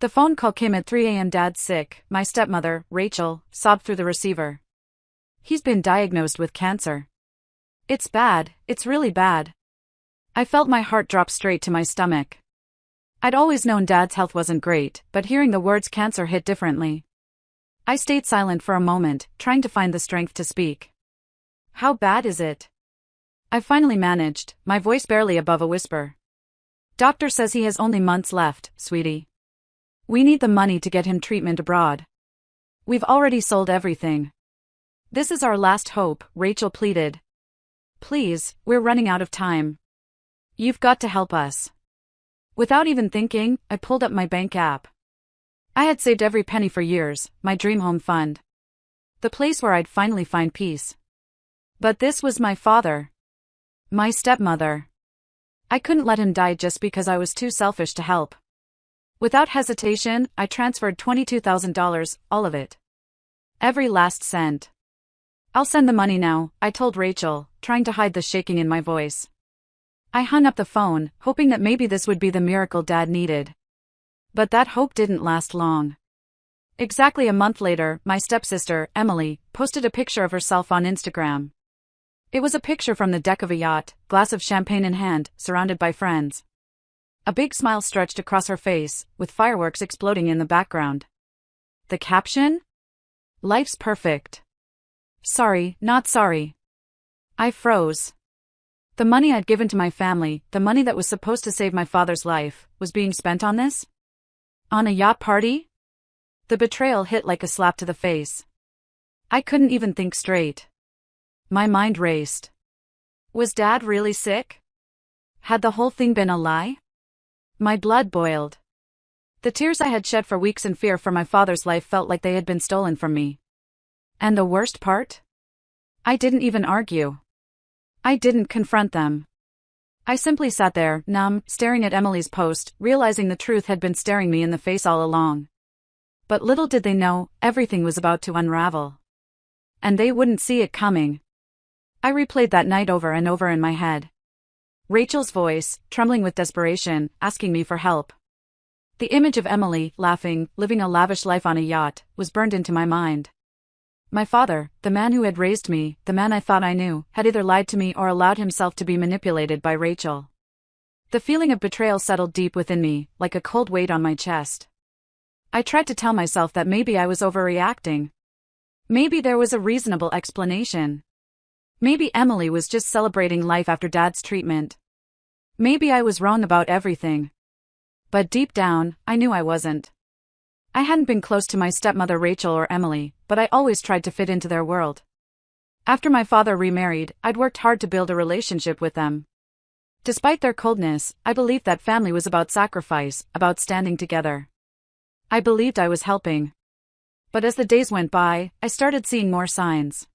The phone call came at 3 a.m. Dad's sick, my stepmother, Rachel, sobbed through the receiver. He's been diagnosed with cancer. It's bad, it's really bad. I felt my heart drop straight to my stomach. I'd always known Dad's health wasn't great, but hearing the words cancer hit differently. I stayed silent for a moment, trying to find the strength to speak. How bad is it? I finally managed, my voice barely above a whisper. Doctor says he has only months left, sweetie. We need the money to get him treatment abroad. We've already sold everything. This is our last hope, Rachel pleaded. Please, we're running out of time. You've got to help us. Without even thinking, I pulled up my bank app. I had saved every penny for years, my dream home fund. The place where I'd finally find peace. But this was my father. My stepmother. I couldn't let him die just because I was too selfish to help. Without hesitation, I transferred $22,000, all of it. Every last cent. I'll send the money now, I told Rachel, trying to hide the shaking in my voice. I hung up the phone, hoping that maybe this would be the miracle Dad needed. But that hope didn't last long. Exactly a month later, my stepsister, Emily, posted a picture of herself on Instagram. It was a picture from the deck of a yacht, glass of champagne in hand, surrounded by friends. A big smile stretched across her face, with fireworks exploding in the background. The caption? Life's perfect. Sorry, not sorry. I froze. The money I'd given to my family, the money that was supposed to save my father's life, was being spent on this? On a yacht party? The betrayal hit like a slap to the face. I couldn't even think straight. My mind raced. Was Dad really sick? Had the whole thing been a lie? My blood boiled. The tears I had shed for weeks in fear for my father's life felt like they had been stolen from me. And the worst part? I didn't even argue. I didn't confront them. I simply sat there, numb, staring at Emily's post, realizing the truth had been staring me in the face all along. But little did they know, everything was about to unravel. And they wouldn't see it coming. I replayed that night over and over in my head. Rachel's voice, trembling with desperation, asking me for help. The image of Emily, laughing, living a lavish life on a yacht, was burned into my mind. My father, the man who had raised me, the man I thought I knew, had either lied to me or allowed himself to be manipulated by Rachel. The feeling of betrayal settled deep within me, like a cold weight on my chest. I tried to tell myself that maybe I was overreacting. Maybe there was a reasonable explanation. Maybe Emily was just celebrating life after Dad's treatment. Maybe I was wrong about everything. But deep down, I knew I wasn't. I hadn't been close to my stepmother Rachel or Emily, but I always tried to fit into their world. After my father remarried, I'd worked hard to build a relationship with them. Despite their coldness, I believed that family was about sacrifice, about standing together. I believed I was helping. But as the days went by, I started seeing more signs.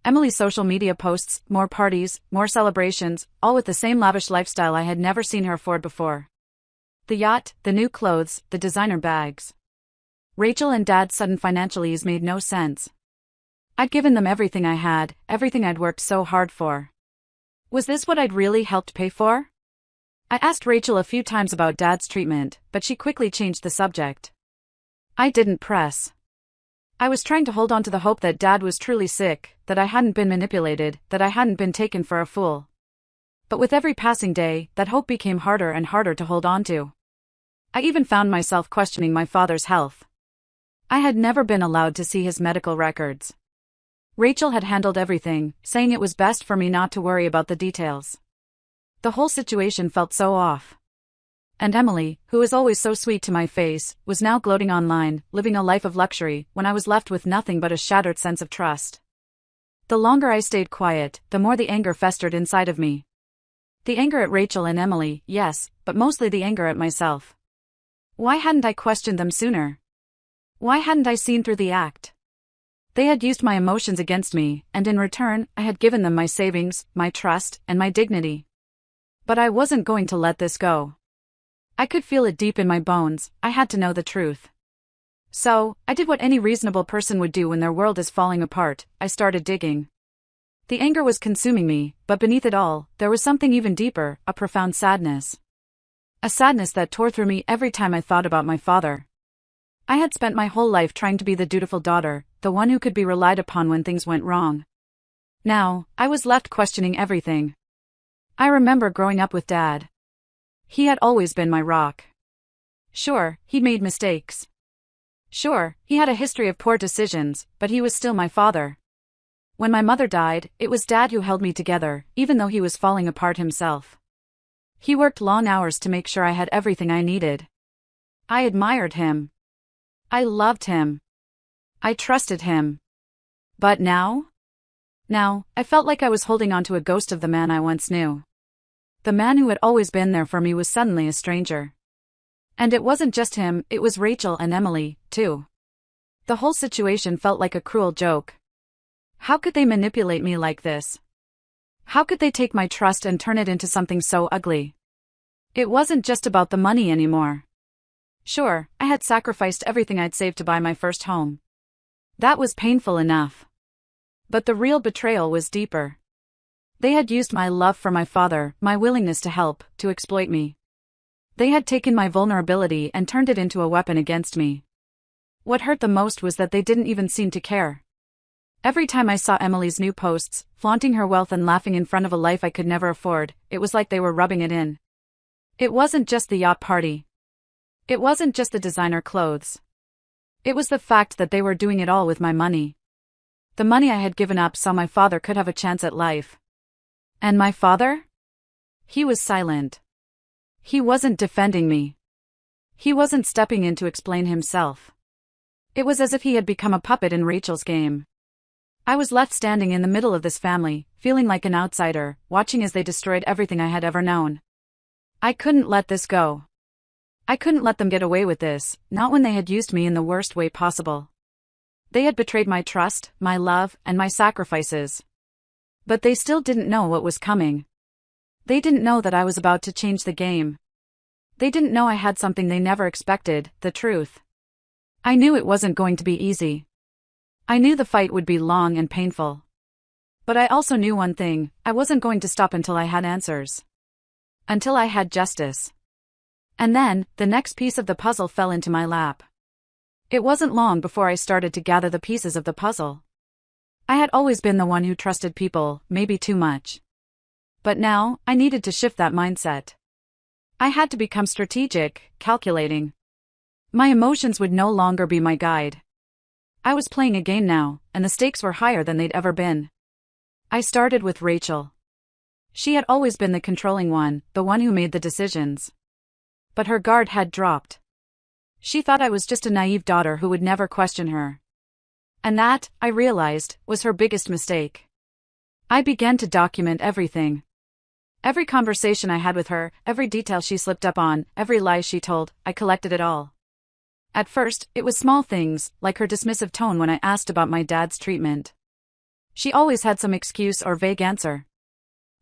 Emily's social media posts, more parties, more celebrations, all with the same lavish lifestyle I had never seen her afford before. The yacht, the new clothes, the designer bags. Rachel and Dad's sudden financial ease made no sense. I'd given them everything I had, everything I'd worked so hard for. Was this what I'd really helped pay for? I asked Rachel a few times about Dad's treatment, but she quickly changed the subject. I didn't press. I was trying to hold on to the hope that Dad was truly sick, that I hadn't been manipulated, that I hadn't been taken for a fool. But with every passing day, that hope became harder and harder to hold on to. I even found myself questioning my father's health. I had never been allowed to see his medical records. Rachel had handled everything, saying it was best for me not to worry about the details. The whole situation felt so off. And Emily, who was always so sweet to my face, was now gloating online, living a life of luxury, when I was left with nothing but a shattered sense of trust. The longer I stayed quiet, the more the anger festered inside of me. The anger at Rachel and Emily, yes, but mostly the anger at myself. Why hadn't I questioned them sooner? Why hadn't I seen through the act? They had used my emotions against me, and in return, I had given them my savings, my trust, and my dignity. But I wasn't going to let this go. I could feel it deep in my bones, I had to know the truth. So, I did what any reasonable person would do when their world is falling apart, I started digging. The anger was consuming me, but beneath it all, there was something even deeper, a profound sadness. A sadness that tore through me every time I thought about my father. I had spent my whole life trying to be the dutiful daughter, the one who could be relied upon when things went wrong. Now, I was left questioning everything. I remember growing up with Dad. He had always been my rock. Sure, he made mistakes. Sure, he had a history of poor decisions, but he was still my father. When my mother died, it was Dad who held me together, even though he was falling apart himself. He worked long hours to make sure I had everything I needed. I admired him. I loved him. I trusted him. But now? Now, I felt like I was holding on to a ghost of the man I once knew. The man who had always been there for me was suddenly a stranger. And it wasn't just him, it was Rachel and Emily, too. The whole situation felt like a cruel joke. How could they manipulate me like this? How could they take my trust and turn it into something so ugly? It wasn't just about the money anymore. Sure, I had sacrificed everything I'd saved to buy my first home. That was painful enough. But the real betrayal was deeper. They had used my love for my father, my willingness to help, to exploit me. They had taken my vulnerability and turned it into a weapon against me. What hurt the most was that they didn't even seem to care. Every time I saw Emily's new posts, flaunting her wealth and laughing in front of a life I could never afford, it was like they were rubbing it in. It wasn't just the yacht party. It wasn't just the designer clothes. It was the fact that they were doing it all with my money. The money I had given up so my father could have a chance at life. And my father? He was silent. He wasn't defending me. He wasn't stepping in to explain himself. It was as if he had become a puppet in Rachel's game. I was left standing in the middle of this family, feeling like an outsider, watching as they destroyed everything I had ever known. I couldn't let this go. I couldn't let them get away with this, not when they had used me in the worst way possible. They had betrayed my trust, my love, and my sacrifices. But they still didn't know what was coming. They didn't know that I was about to change the game. They didn't know I had something they never expected, the truth. I knew it wasn't going to be easy. I knew the fight would be long and painful. But I also knew one thing, I wasn't going to stop until I had answers. Until I had justice. And then, the next piece of the puzzle fell into my lap. It wasn't long before I started to gather the pieces of the puzzle. I had always been the one who trusted people, maybe too much. But now, I needed to shift that mindset. I had to become strategic, calculating. My emotions would no longer be my guide. I was playing a game now, and the stakes were higher than they'd ever been. I started with Rachel. She had always been the controlling one, the one who made the decisions. But her guard had dropped. She thought I was just a naive daughter who would never question her. And that, I realized, was her biggest mistake. I began to document everything. Every conversation I had with her, every detail she slipped up on, every lie she told, I collected it all. At first, it was small things, like her dismissive tone when I asked about my dad's treatment. She always had some excuse or vague answer.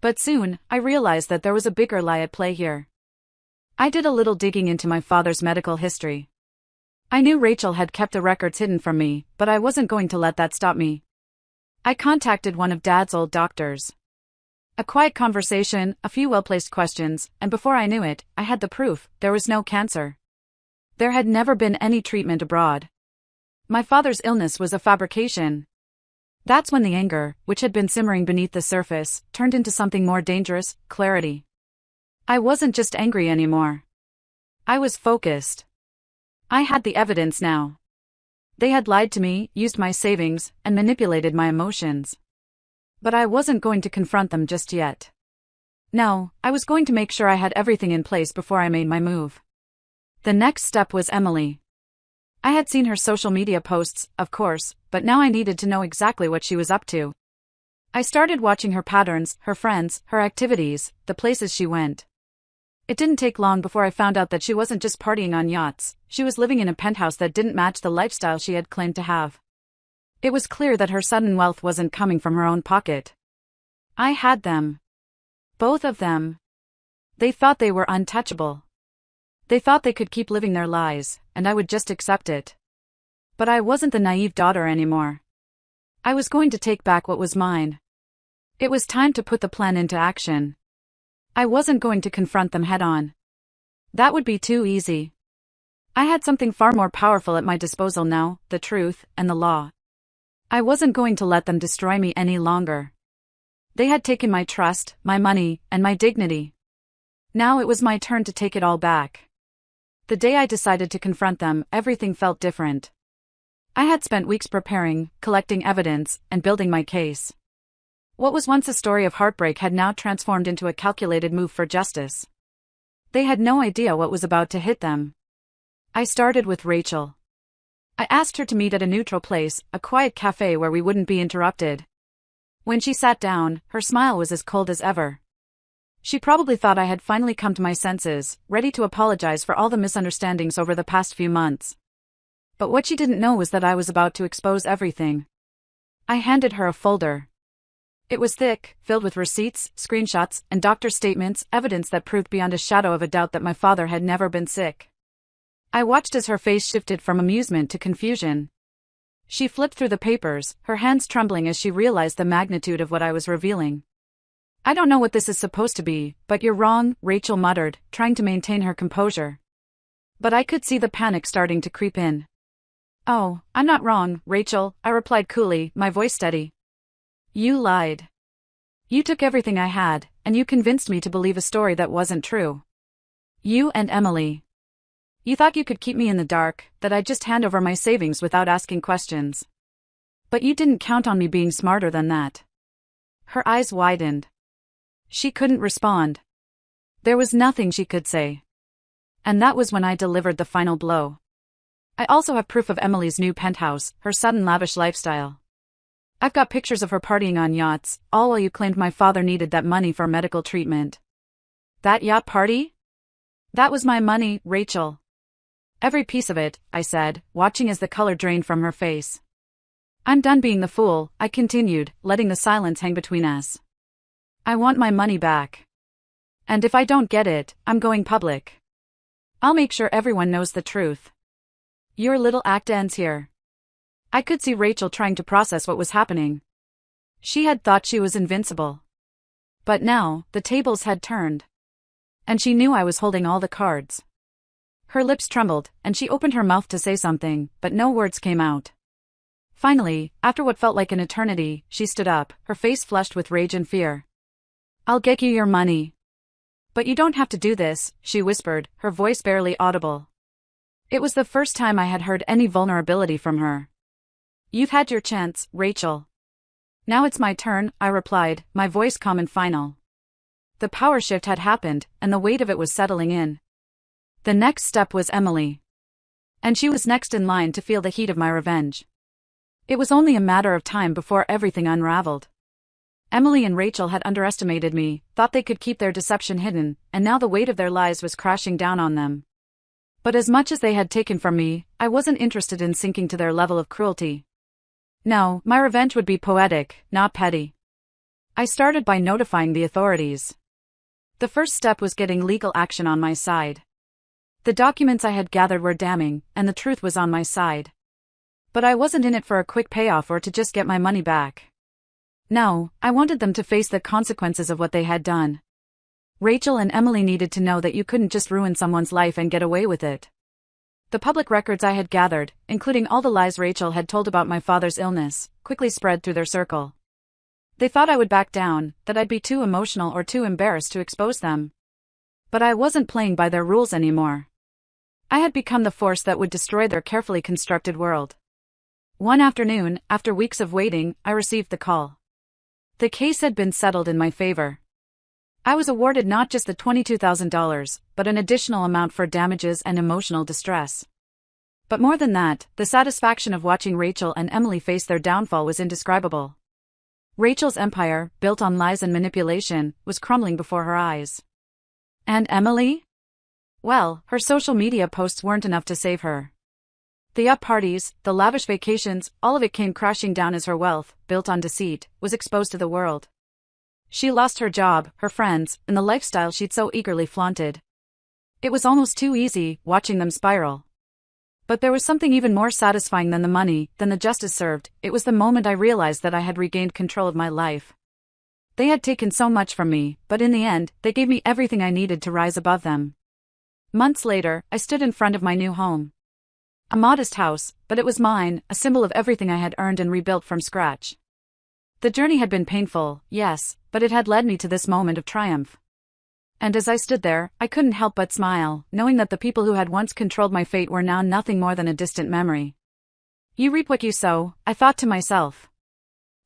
But soon, I realized that there was a bigger lie at play here. I did a little digging into my father's medical history. I knew Rachel had kept the records hidden from me, but I wasn't going to let that stop me. I contacted one of Dad's old doctors. A quiet conversation, a few well-placed questions, and before I knew it, I had the proof, there was no cancer. There had never been any treatment abroad. My father's illness was a fabrication. That's when the anger, which had been simmering beneath the surface, turned into something more dangerous, clarity. I wasn't just angry anymore. I was focused. I had the evidence now. They had lied to me, used my savings, and manipulated my emotions. But I wasn't going to confront them just yet. No, I was going to make sure I had everything in place before I made my move. The next step was Emily. I had seen her social media posts, of course, but now I needed to know exactly what she was up to. I started watching her patterns, her friends, her activities, the places she went. It didn't take long before I found out that she wasn't just partying on yachts, she was living in a penthouse that didn't match the lifestyle she had claimed to have. It was clear that her sudden wealth wasn't coming from her own pocket. I had them. Both of them. They thought they were untouchable. They thought they could keep living their lies, and I would just accept it. But I wasn't the naive daughter anymore. I was going to take back what was mine. It was time to put the plan into action. I wasn't going to confront them head-on. That would be too easy. I had something far more powerful at my disposal now, the truth and the law. I wasn't going to let them destroy me any longer. They had taken my trust, my money, and my dignity. Now it was my turn to take it all back. The day I decided to confront them, everything felt different. I had spent weeks preparing, collecting evidence, and building my case. What was once a story of heartbreak had now transformed into a calculated move for justice. They had no idea what was about to hit them. I started with Rachel. I asked her to meet at a neutral place, a quiet cafe where we wouldn't be interrupted. When she sat down, her smile was as cold as ever. She probably thought I had finally come to my senses, ready to apologize for all the misunderstandings over the past few months. But what she didn't know was that I was about to expose everything. I handed her a folder. It was thick, filled with receipts, screenshots, and doctor statements, evidence that proved beyond a shadow of a doubt that my father had never been sick. I watched as her face shifted from amusement to confusion. She flipped through the papers, her hands trembling as she realized the magnitude of what I was revealing. "I don't know what this is supposed to be, but you're wrong," Rachel muttered, trying to maintain her composure. But I could see the panic starting to creep in. "Oh, I'm not wrong, Rachel," I replied coolly, my voice steady. "You lied. You took everything I had, and you convinced me to believe a story that wasn't true. You and Emily. You thought you could keep me in the dark, that I'd just hand over my savings without asking questions. But you didn't count on me being smarter than that." Her eyes widened. She couldn't respond. There was nothing she could say. And that was when I delivered the final blow. I also have proof of Emily's new penthouse, her sudden lavish lifestyle. I've got pictures of her partying on yachts, all while you claimed my father needed that money for medical treatment. "That yacht party? That was my money, Rachel. Every piece of it," I said, watching as the color drained from her face. "I'm done being the fool," I continued, letting the silence hang between us. "I want my money back. And if I don't get it, I'm going public. I'll make sure everyone knows the truth. Your little act ends here." I could see Rachel trying to process what was happening. She had thought she was invincible. But now, the tables had turned. And she knew I was holding all the cards. Her lips trembled, and she opened her mouth to say something, but no words came out. Finally, after what felt like an eternity, she stood up, her face flushed with rage and fear. "I'll get you your money. But you don't have to do this," she whispered, her voice barely audible. It was the first time I had heard any vulnerability from her. "You've had your chance, Rachel. Now it's my turn," I replied, my voice calm and final. The power shift had happened, and the weight of it was settling in. The next step was Emily. And she was next in line to feel the heat of my revenge. It was only a matter of time before everything unraveled. Emily and Rachel had underestimated me, thought they could keep their deception hidden, and now the weight of their lies was crashing down on them. But as much as they had taken from me, I wasn't interested in sinking to their level of cruelty. No, my revenge would be poetic, not petty. I started by notifying the authorities. The first step was getting legal action on my side. The documents I had gathered were damning, and the truth was on my side. But I wasn't in it for a quick payoff or to just get my money back. No, I wanted them to face the consequences of what they had done. Rachel and Emily needed to know that you couldn't just ruin someone's life and get away with it. The public records I had gathered, including all the lies Rachel had told about my father's illness, quickly spread through their circle. They thought I would back down, that I'd be too emotional or too embarrassed to expose them. But I wasn't playing by their rules anymore. I had become the force that would destroy their carefully constructed world. One afternoon, after weeks of waiting, I received the call. The case had been settled in my favor. I was awarded not just the $22,000, but an additional amount for damages and emotional distress. But more than that, the satisfaction of watching Rachel and Emily face their downfall was indescribable. Rachel's empire, built on lies and manipulation, was crumbling before her eyes. And Emily? Well, her social media posts weren't enough to save her. The yacht parties, the lavish vacations, all of it came crashing down as her wealth, built on deceit, was exposed to the world. She lost her job, her friends, and the lifestyle she'd so eagerly flaunted. It was almost too easy, watching them spiral. But there was something even more satisfying than the money, than the justice served. It was the moment I realized that I had regained control of my life. They had taken so much from me, but in the end, they gave me everything I needed to rise above them. Months later, I stood in front of my new home. A modest house, but it was mine, a symbol of everything I had earned and rebuilt from scratch. The journey had been painful, yes, but it had led me to this moment of triumph. And as I stood there, I couldn't help but smile, knowing that the people who had once controlled my fate were now nothing more than a distant memory. You reap what you sow, I thought to myself.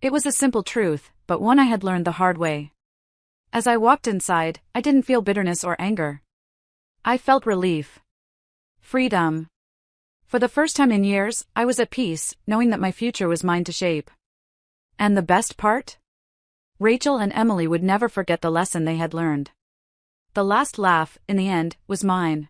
It was a simple truth, but one I had learned the hard way. As I walked inside, I didn't feel bitterness or anger. I felt relief. Freedom. For the first time in years, I was at peace, knowing that my future was mine to shape. And the best part? Rachel and Emily would never forget the lesson they had learned. The last laugh, in the end, was mine.